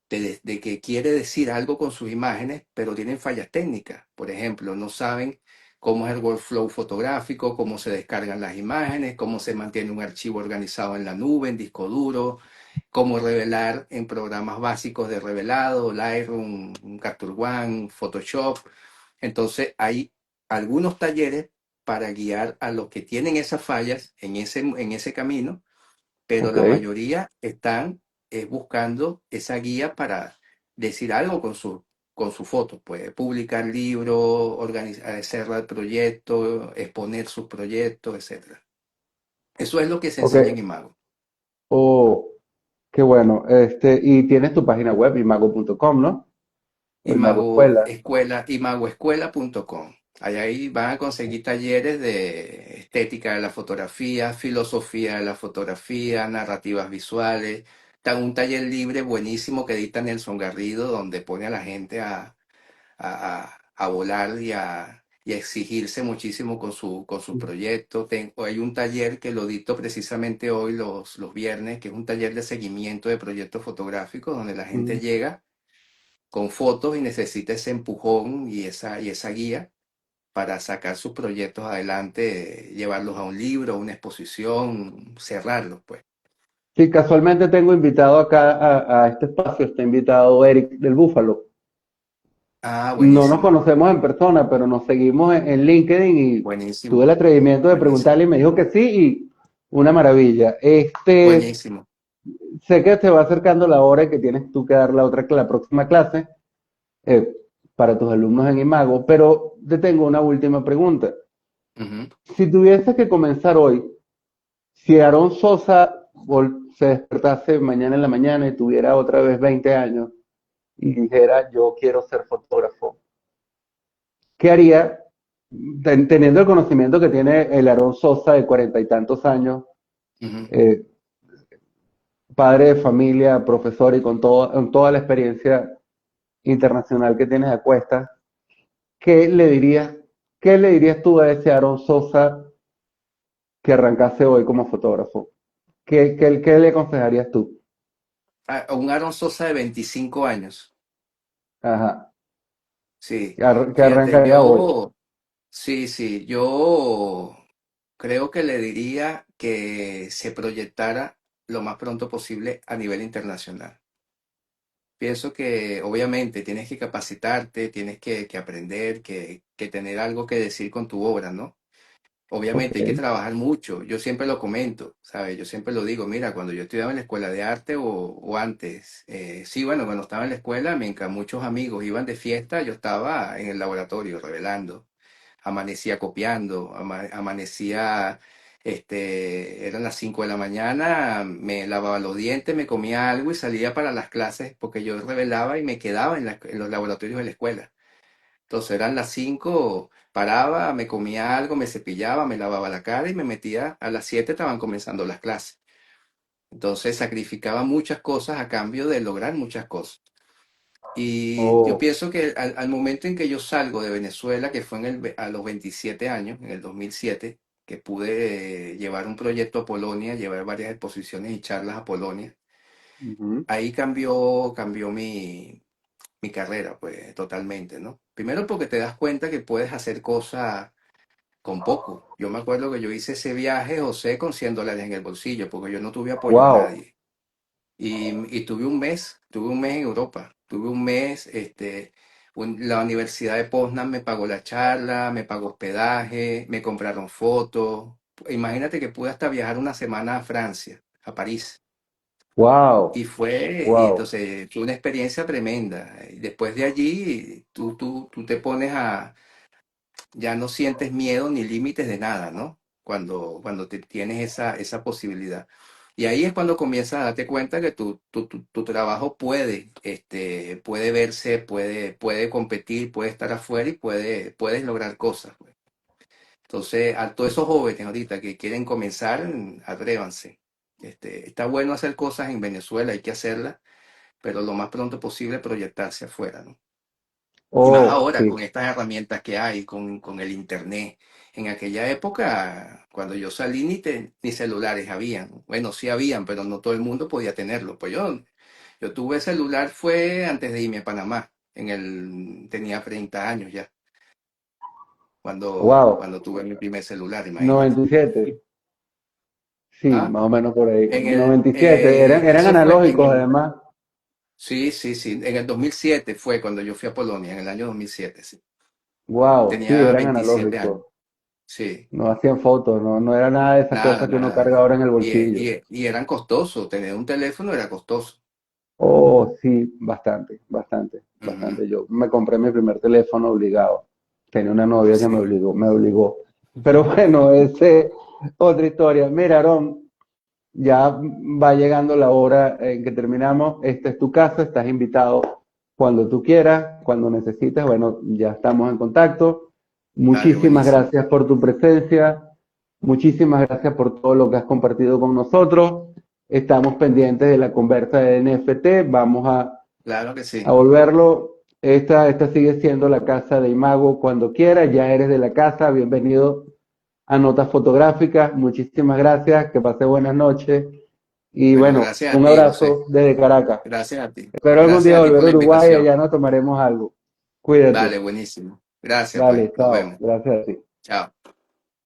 B: de, de que quiere decir algo con sus imágenes, pero tienen fallas técnicas. Por ejemplo, no saben cómo es el workflow fotográfico, cómo se descargan las imágenes, cómo se mantiene un archivo organizado en la nube, en disco duro, cómo revelar en programas básicos de revelado, Lightroom, Capture One, Photoshop. Entonces, hay algunos talleres para guiar a los que tienen esas fallas en ese camino, pero
A: Ok,
B: la mayoría están buscando esa guía para decir algo con su foto. Puede publicar libros, cerrar el proyecto, exponer sus proyectos, etcétera. Eso es lo que se
A: ok.
B: enseña en Imago.
A: Oh, qué bueno. Y tienes tu página web, imago.com, ¿no? O Imago
B: Imago
A: Escuela.
B: Escuela, imagoescuela.com. Ahí van a conseguir talleres de estética de la fotografía, filosofía de la fotografía, narrativas visuales, un taller libre buenísimo que edita Nelson Garrido, donde pone a la gente a volar y a exigirse muchísimo con sus proyectos. Hay un taller que lo dicto precisamente hoy, los viernes, que es un taller de seguimiento de proyectos fotográficos, donde la gente
A: Mm.
B: llega con fotos y necesita ese empujón y esa guía para sacar sus proyectos adelante, llevarlos a un libro, a una exposición, cerrarlos, pues.
A: Sí, casualmente tengo invitado acá a este espacio, está invitado Eric del Búfalo.
B: Ah,
A: No nos
B: buenísimo,
A: conocemos en persona, pero nos seguimos en LinkedIn y tuve el
B: buenísimo,
A: atrevimiento de
B: buenísimo,
A: preguntarle y me dijo que sí y una maravilla.
B: buenísimo.
A: Sé que te va acercando la hora y que tienes tú que dar la próxima clase eh, para tus alumnos en Imago, pero te tengo una última pregunta.
B: Ujú.
A: Si tuvieses que comenzar hoy, si Aarón Sosa se despertase mañana en la mañana y tuviera otra vez 20 años y dijera, yo quiero ser fotógrafo, ¿qué haría teniendo el conocimiento que tiene el Aarón Sosa de 40 y tantos años,
B: Ujú.
A: eh, padre de familia, profesor y con toda la experiencia internacional que tienes a cuestas? ¿Qué le dirías, qué le dirías tú a ese Aarón Sosa que arrancase hoy como fotógrafo? ¿Qué le aconsejarías tú?
B: A un Aaron Sosa de 25 años.
A: Ajá,
B: Sí,
A: que
B: fíjate,
A: arrancaría hoy.
B: yo creo que le diría que se proyectara lo más pronto posible a nivel internacional. Pienso que obviamente tienes que capacitarte, tienes que aprender, que tener algo que decir con tu obra, ¿no?
A: Ok.
B: Obviamente hay que trabajar mucho, yo siempre lo comento, ¿sabes? Yo siempre lo digo, mira, cuando yo estudiaba en la escuela de arte o antes, sí, bueno, cuando estaba en la escuela, muchos amigos iban de fiesta, yo estaba en el laboratorio revelando, amanecía copiando, amanecía, eran las 5 de la mañana, me lavaba los dientes, me comía algo y salía para las clases porque yo revelaba y me quedaba en los laboratorios de la escuela. Entonces eran las 5, paraba, me comía algo, me cepillaba, me lavaba la cara y me metía, a las 7 estaban comenzando las clases. Entonces sacrificaba muchas cosas a cambio de lograr muchas cosas. Y yo
A: Oh,
B: pienso que al momento en que yo salgo de Venezuela, que fue a los 27 años, en el 2007, que pude llevar un proyecto a Polonia, llevar varias exposiciones y charlas a Polonia,
A: ujú.
B: ahí cambió mi carrera, pues totalmente, ¿no? Primero porque te das cuenta que puedes hacer cosas con poco. Yo me acuerdo que yo hice ese viaje, José, con $100 en el bolsillo, porque yo no tuve apoyo de
A: Wow,
B: nadie. Y tuve un mes en Europa, tuve un mes, la Universidad de Poznan me pagó la charla, me pagó hospedaje, me compraron fotos. Imagínate que pude hasta viajar una semana a Francia, a París.
A: wow,
B: Y
A: wow.
B: entonces fue una experiencia tremenda. Y después de allí, tú te pones ya no sientes miedo ni límites de nada, ¿no? Cuando tienes esa posibilidad. Y ahí es cuando comienzas a darte cuenta que tu trabajo puede verse, puede competir, puede estar afuera y puedes lograr cosas, pues. Entonces, a todos esos jóvenes ahorita que quieren comenzar, atrévanse. Está bueno hacer cosas en Venezuela, hay que hacerlas, pero lo más pronto posible proyectarse afuera, ¿no? Y más
A: Oh,
B: ahora
A: sí.
B: con estas herramientas que hay, con el internet. En aquella época, cuando yo salí, ni celulares habían. Bueno, sí habían, pero no todo el mundo podía tenerlo. Pues yo tuve celular fue antes de irme a Panamá. Tenía 30 años ya,
A: Wow.
B: cuando tuve mi primer celular, imagínate.
A: 97. Sí,
B: ¿Ah?
A: más o menos por ahí.
B: En
A: 97. Eran
B: eso fue
A: analógicos además.
B: sí, sí, sí, en el 2007 fue cuando yo fui a Polonia, en el año 2007 sí.
A: Wow, sí,
B: Tenía
A: eran
B: 27 años,
A: analógicos.
B: sí.
A: No hacían fotos, no era nada de esas
B: Nada,
A: cosas que uno
B: nada.
A: carga ahora en el
B: Y,
A: bolsillo.
B: y eran costosos. Tener un teléfono era costoso.
A: Oh, sí, bastante, bastante,
B: Ujú.
A: bastante. Yo me compré mi primer teléfono obligado. Tenía una novia que
B: Sí.
A: me obligó. Pero bueno, ese otra historia. Mira, Aarón, ya va llegando la hora en que terminamos. Esta es tu casa, estás invitado cuando tú quieras, cuando necesites. Bueno, ya estamos en contacto.
B: Dale,
A: Muchísimas
B: buenísimo.
A: gracias por tu presencia. Muchísimas gracias por todo lo que has compartido con nosotros. estamos pendientes de la conversa de NFT, vamos
B: Claro que
A: a
B: sí.
A: volverlo. Esta sigue siendo la casa de Imago cuando quiera, ya eres de la casa, bienvenido a Notas Fotográficas, muchísimas gracias, que pase buenas noches y
B: Bueno,
A: bueno,
B: gracias a
A: un
B: ti, José.
A: abrazo desde Caracas.
B: Gracias a ti.
A: Espero algún día
B: Gracias a ti
A: volver
B: por
A: a
B: la
A: Uruguay y
B: invitación.
A: allá nos tomaremos algo. Cuídate.
B: Vale, buenísimo. Gracias, pues.
A: Vale,
B: Nos
A: chao.
B: vemos.
A: Gracias a ti.
B: Chao.